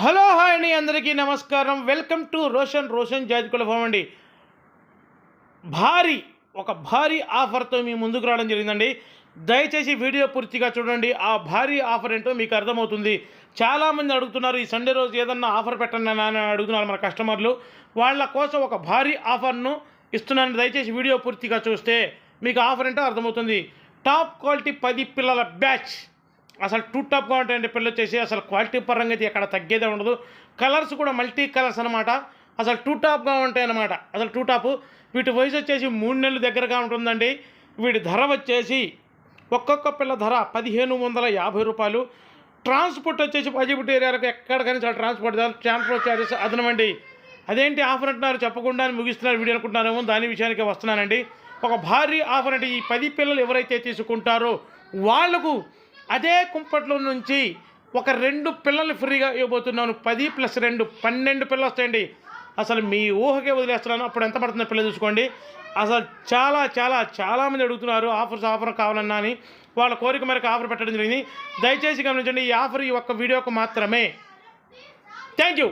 Hello hi అండి, అందరికీ నమస్కారం. వెల్కమ్ టు రోషన్ జాజికుల ఫామ్ అండి. భారీ ఆఫర్తో మీ ముందుకు రావడం జరిగిందండి. దయచేసి వీడియో పూర్తిగా చూడండి. ఆ భారీ ఆఫర్ ఏంటో మీకు అర్థమవుతుంది. చాలామంది అడుగుతున్నారు, ఈ సండే రోజు ఏదన్నా ఆఫర్ పెట్టండి అని అడుగుతున్నారు మన కస్టమర్లు. వాళ్ళ కోసం ఒక భారీ ఆఫర్ను ఇస్తున్నాను. దయచేసి వీడియో పూర్తిగా చూస్తే మీకు ఆఫర్ ఏంటో అర్థమవుతుంది. టాప్ క్వాలిటీ 10 పిల్లల బ్యాచ్. అసలు టూ టాప్గా ఉంటాయండి పిల్లలు వచ్చేసి. అసలు క్వాలిటీ పరంగా అయితే ఎక్కడ తగ్గేదే ఉండదు. కలర్స్ కూడా మల్టీ కలర్స్ అనమాట. అసలు టూ టాప్గా ఉంటాయన్నమాట. అసలు టూ టాపు. వీటి వయసు వచ్చేసి 3 నెలలు దగ్గరగా ఉంటుందండి. వీటి ధర వచ్చేసి ఒక్కొక్క పిల్ల ధర 1550 రూపాయలు. ట్రాన్స్పోర్ట్ వచ్చేసి పజిబిట్ ఏరియాలకు ఎక్కడికైనా చాలా ట్రాన్స్పోర్ట్ ఛార్జెస్ అదనమండి. అదేంటి ఆఫర్ అంటున్నారు, చెప్పకుండా ముగిస్తున్నారు వీడియో అనుకుంటున్నారేమో. దాని విషయానికి వస్తున్నానండి. ఒక భారీ ఆఫర్ అంటే ఈ 10 పిల్లలు ఎవరైతే తీసుకుంటారో వాళ్లకు అదే కుంపట్లో నుంచి ఒక 2 పిల్లల్ని ఫ్రీగా ఇవ్వబోతున్నాను. 10 + 2 12 పిల్లలు వస్తాయండి. అసలు మీ ఊహకే వదిలేస్తున్నాను. అప్పుడు ఎంత పడుతుందో పిల్లలు చూసుకోండి. అసలు చాలామంది అడుగుతున్నారు ఆఫర్ కావాలన్నా అని. వాళ్ళ కోరిక మేరకు ఆఫర్ పెట్టడం జరిగింది. దయచేసి గమనించండి, ఈ ఆఫర్ ఈ ఒక్క వీడియోకు మాత్రమే. Thank you.